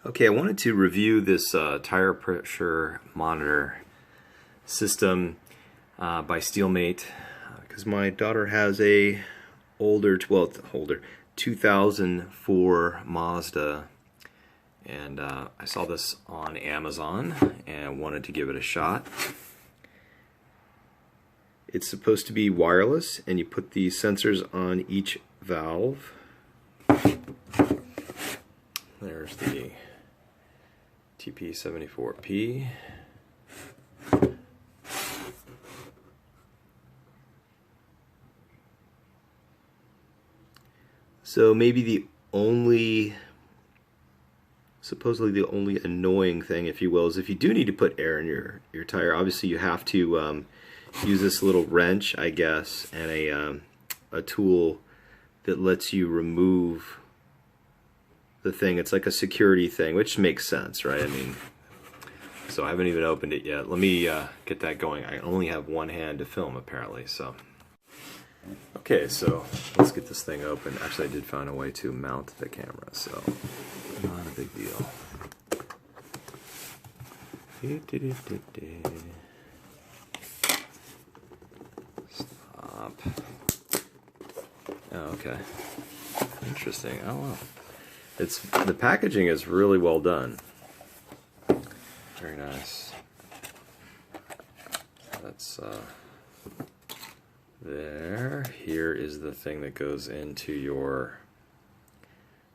Okay, I wanted to review this tire pressure monitor system by Steelmate because my daughter has a older 2004 Mazda, and I saw this on Amazon and wanted to give it a shot. It's supposed to be wireless, and you put the sensors on each valve. There's the TP74P. So maybe supposedly the only annoying thing, if you will, is if you do need to put air in your tire. Obviously you have to use this little wrench, I guess, and a tool that lets you remove the thing. It's like a security thing, which makes sense, right? I mean, so I haven't even opened it yet. Let me get that going. I only have one hand to film, apparently, so. Okay, so let's get this thing open. Actually, I did find a way to mount the camera, so not a big deal. Stop. Oh, okay. Interesting. Oh, wow. The packaging is really well done. Very nice. That's there. Here is the thing that goes into your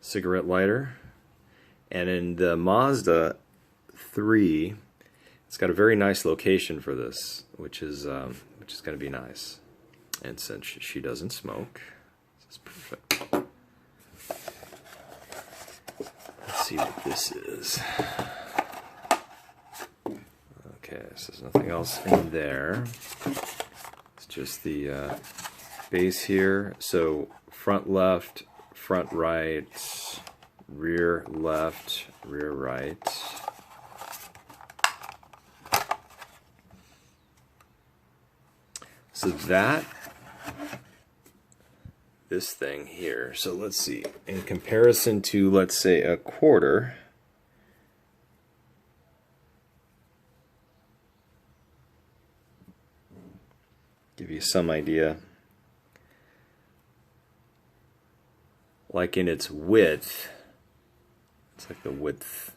cigarette lighter. And in the Mazda 3, it's got a very nice location for this, which is going to be nice. And since she doesn't smoke, this is perfect. Let's see what this is. Okay, so there's nothing else in there. It's just the base here. So front left, front right, rear left, rear right. So this thing here, so let's see, in comparison to, let's say, a quarter, give you some idea, like in its width, it's like the width,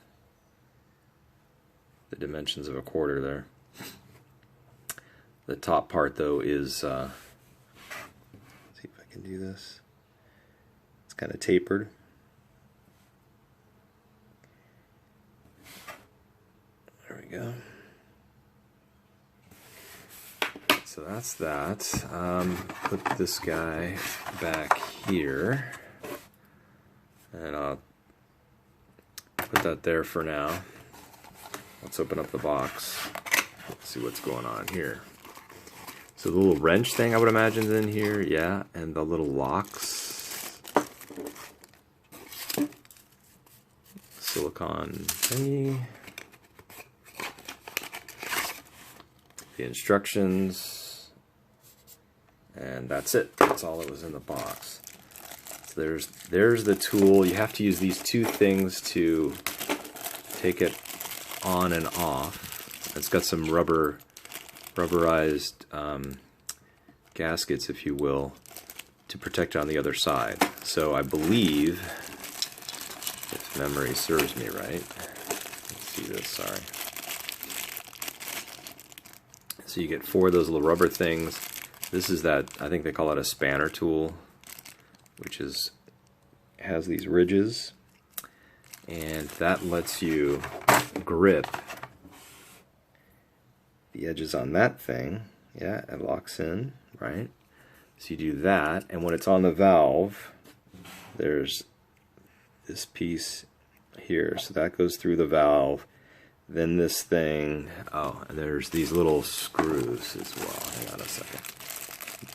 the dimensions of a quarter there. The top part, though, is let's see if I can do this. It's kind of tapered. There we go. So that's that. Put this guy back here, and I'll put that there for now. Let's open up the box. Let's see what's going on here. So the little wrench thing, I would imagine, is in here, yeah, and the little locks. Silicone thingy. The instructions. And that's it. That's all that was in the box. So there's the tool. You have to use these two things to take it on and off. It's got some rubberized gaskets, if you will, to protect it on the other side. So I believe, if memory serves me right, let's see this, sorry. So you get 4 of those little rubber things. This is that, I think they call it a spanner tool, which has these ridges, and that lets you grip the edges on that thing. Yeah, it locks in, right? So you do that, and when it's on the valve, there's this piece here, so that goes through the valve. Then this thing, oh, and there's these little screws as well. Hang on a second.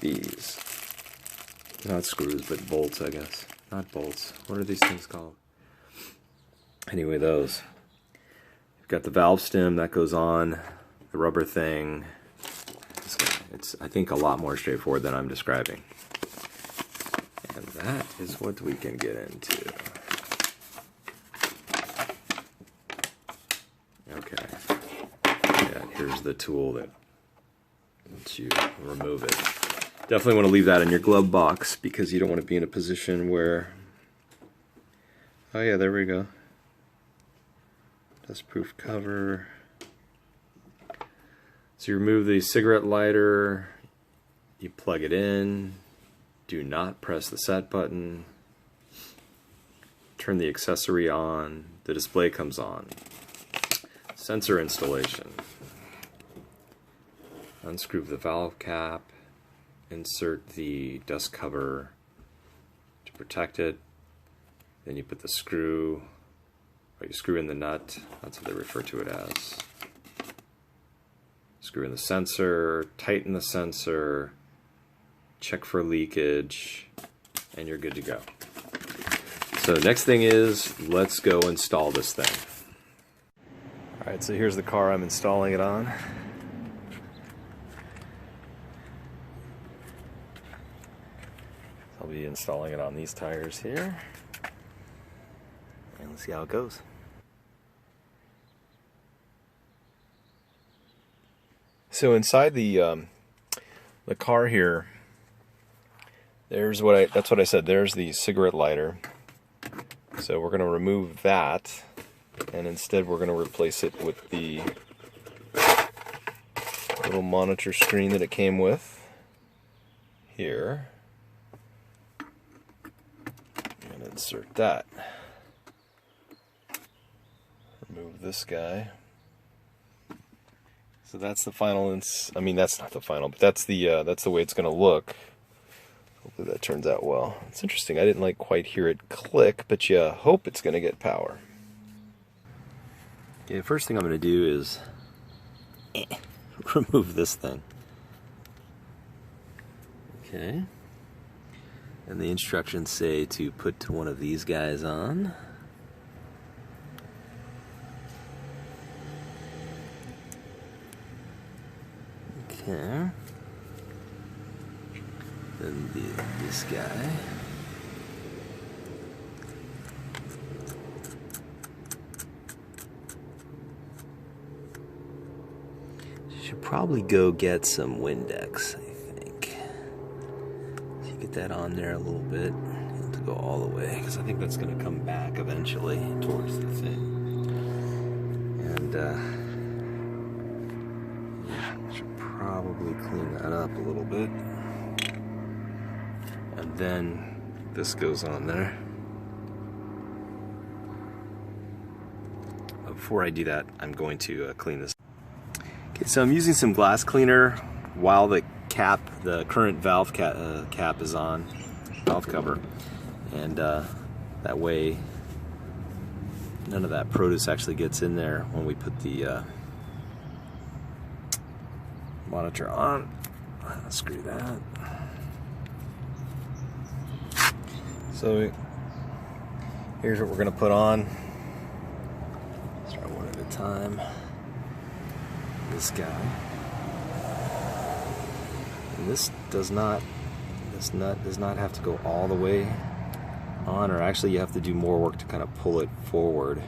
These, not screws, but bolts, I guess. Not bolts. What are these things called? Anyway, those. You've got the valve stem that goes on, the rubber thing. It's, I think, a lot more straightforward than I'm describing. And that is what we can get into. there's the tool that lets you remove it. Definitely want to leave that in your glove box because you don't want to be in a position where... Oh yeah, there we go. Dustproof cover. So you remove the cigarette lighter, you plug it in, do not press the set button, turn the accessory on, the display comes on. Sensor installation. Unscrew the valve cap, insert the dust cover to protect it, then you put the screw, or you screw in the nut, that's what they refer to it as. Screw in the sensor, tighten the sensor, check for leakage, and you're good to go. So next thing is, let's go install this thing. Alright, so here's the car I'm installing it on. I'll be installing it on these tires here. And let's see how it goes. So inside the car here, there's that's what I said, there's the cigarette lighter. So we're going to remove that, and instead we're going to replace it with the little monitor screen that it came with here. And insert that. Remove this guy. So that's the final, I mean that's not the final, but that's the way it's going to look. Hopefully that turns out well. It's interesting, I didn't quite hear it click, but you hope it's going to get power. Okay, the first thing I'm going to do is remove this thing. Okay. And the instructions say to put one of these guys on. Okay. Then this guy. Should probably go get some Windex, I think. So you get that on there a little bit. You have to go all the way, because I think that's going to come back eventually towards the thing. And yeah, should probably clean that up a little bit. And then this goes on there. But before I do that, I'm going to clean this. Okay, so I'm using some glass cleaner while the cap, the current valve cap is on, valve cover, and that way none of that produce actually gets in there when we put the monitor on. Unscrew that. So here's what we're going to put on. Start one at a time. This guy. And this nut does not have to go all the way on, or actually you have to do more work to kind of pull it forward.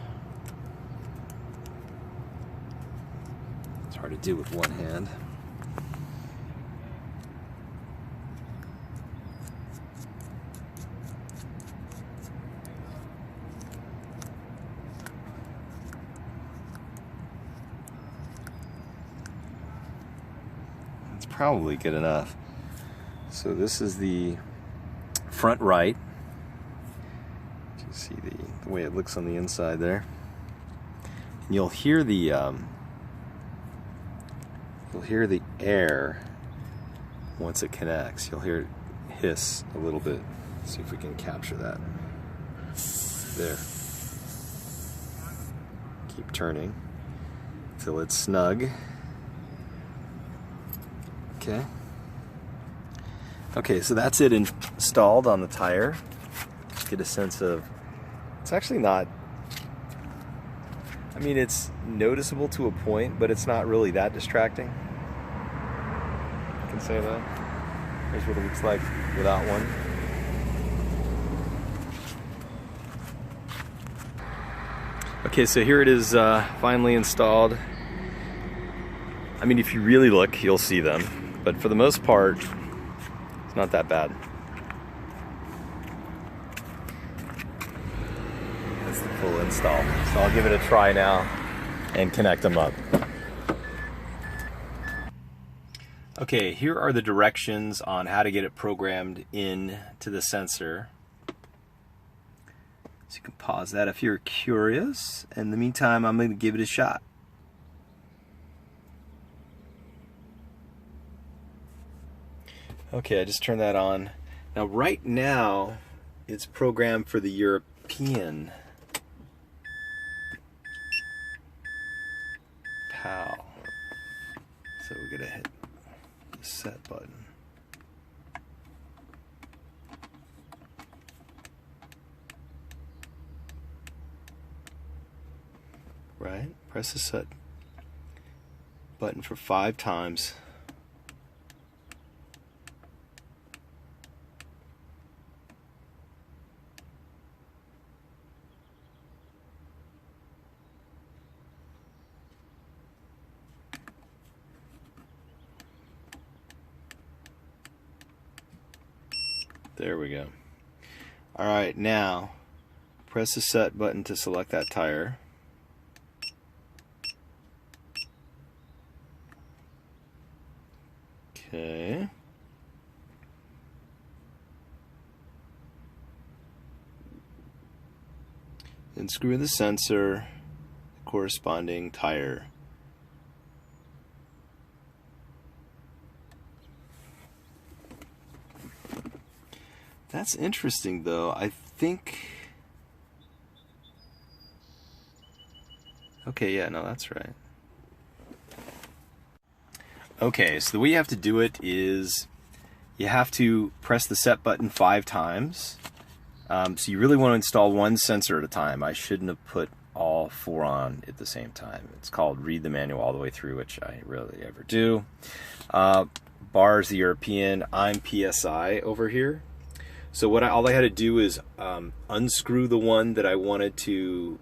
It's hard to do with one hand. Probably good enough. So this is the front right. You see the way it looks on the inside there. And you'll hear the air once it connects. You'll hear it hiss a little bit. Let's see if we can capture that. There. Keep turning till it's snug. Okay. Okay, so that's it installed on the tire. Just get a sense of, it's actually not, I mean, it's noticeable to a point, but it's not really that distracting. I can say that. Here's what it looks like without one. Okay, so here it is finally installed. I mean, if you really look, you'll see them. But for the most part, it's not that bad. That's the full install. So I'll give it a try now and connect them up. Okay, here are the directions on how to get it programmed in to the sensor. So you can pause that if you're curious. In the meantime, I'm going to give it a shot. Okay, I just turned that on. Now, right now, it's programmed for the European PAL. So we're going to hit the set button. Right? Press the set button for 5 times. There we go. Alright, now press the set button to select that tire. Okay. Then screw in the sensor, corresponding tire. That's interesting though. I think... Okay, yeah, no, that's right. Okay, so the way you have to do it is you have to press the set button 5 times. So you really want to install one sensor at a time. I shouldn't have put all 4 on at the same time. It's called read the manual all the way through, which I rarely ever do. Bar's the European. I'm PSI over here. So what all I had to do is unscrew the one that I wanted to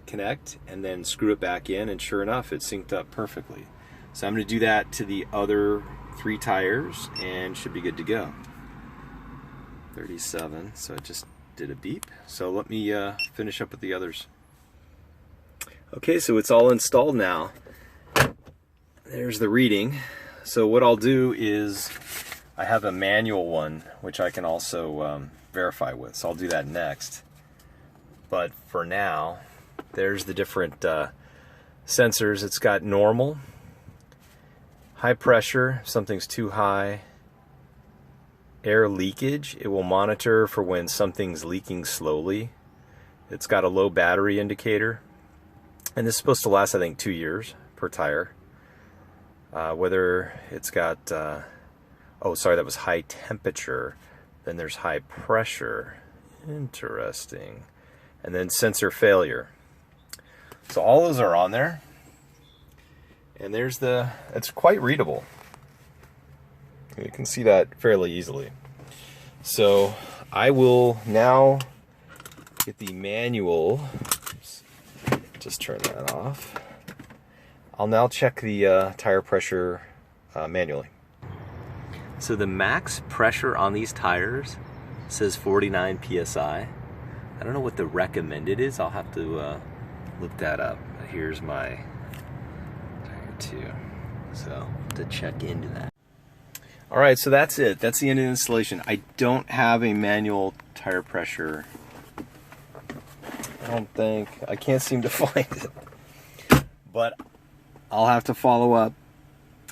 connect and then screw it back in, and sure enough, it synced up perfectly. So I'm going to do that to the other 3 tires and should be good to go. 37, so it just did a beep. So let me finish up with the others. Okay, so it's all installed now. There's the reading. So what I'll do is I have a manual one which I can also verify with, so I'll do that next. But for now, there's the different sensors. It's got normal, high pressure, if something's too high, air leakage. It will monitor for when something's leaking slowly. It's got a low battery indicator, and this is supposed to last, I think, 2 years per tire. Whether it's got oh, sorry, that was high temperature. Then there's high pressure. Interesting. And then sensor failure. So all those are on there. And there's the, it's quite readable. You can see that fairly easily. So I will now get the manual. Oops, just turn that off. I'll now check the tire pressure manually. So the max pressure on these tires says 49 psi. I don't know what the recommended is. I'll have to look that up. Here's my tire 2. So to check into that. All right, so that's it. That's the end of the installation. I don't have a manual tire pressure. I don't think. I can't seem to find it. But I'll have to follow up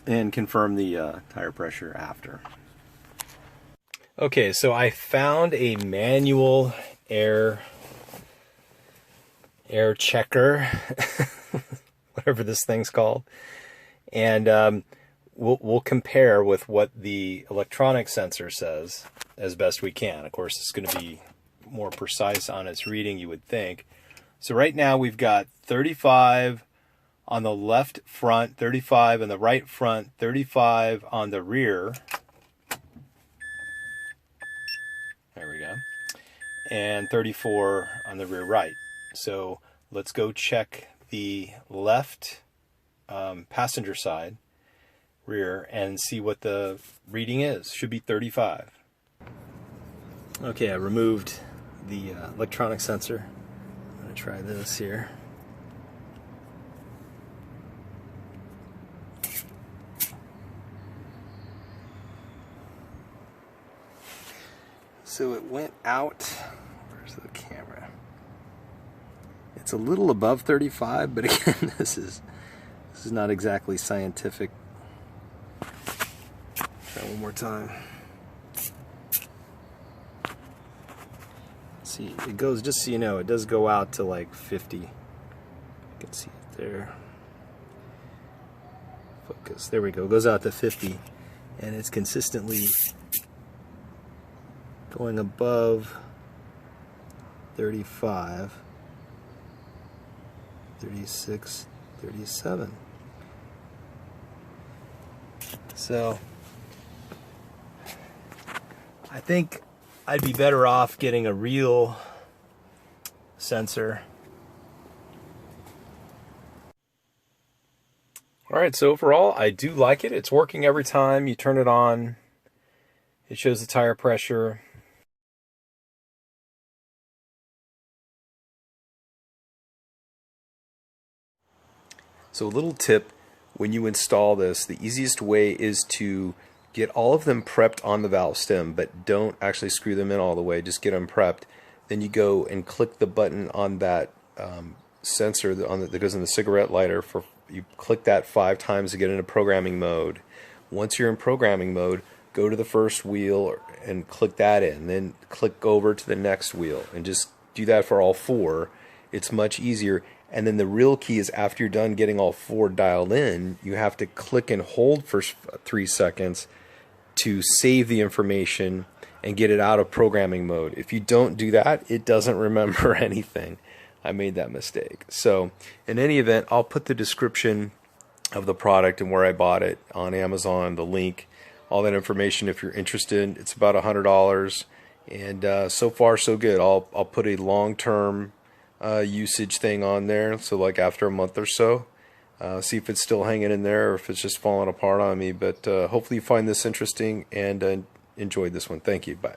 and confirm the tire pressure after. Okay, so I found a manual air checker, whatever this thing's called, and we'll compare with what the electronic sensor says as best we can. Of course, it's going to be more precise on its reading, you would think. So right now we've got 35 on the left front, 35 on the right front, 35 on the rear. There we go. And 34 on the rear right. So let's go check the left passenger side, rear, and see what the reading is. Should be 35. Okay, I removed the electronic sensor. I'm going to try this here. So it went out. Where's the camera? It's a little above 35, but again, this is not exactly scientific. Try one more time. See, it goes, just so you know, it does go out to like 50. You can see it there. Focus. There we go. It goes out to 50, and it's consistently going above 35, 36, 37. So I think I'd be better off getting a real sensor. Alright, so overall I do like it. It's working every time you turn it on. It shows the tire pressure. So a little tip, when you install this, the easiest way is to get all of them prepped on the valve stem, but don't actually screw them in all the way, just get them prepped. Then you go and click the button on that sensor that goes in the cigarette lighter. You click that 5 times to get into programming mode. Once you're in programming mode, go to the first wheel and click that in, then click over to the next wheel, and just do that for all 4. It's much easier. And then the real key is after you're done getting all 4 dialed in, you have to click and hold for 3 seconds to save the information and get it out of programming mode. If you don't do that, it doesn't remember anything. I made that mistake. So in any event, I'll put the description of the product and where I bought it on Amazon, the link, all that information if you're interested. It's about $100, and so far so good. I'll put a long-term usage thing on there, so like after a month or so, see if it's still hanging in there or if it's just falling apart on me. But hopefully you find this interesting and enjoyed this one. Thank you. Bye.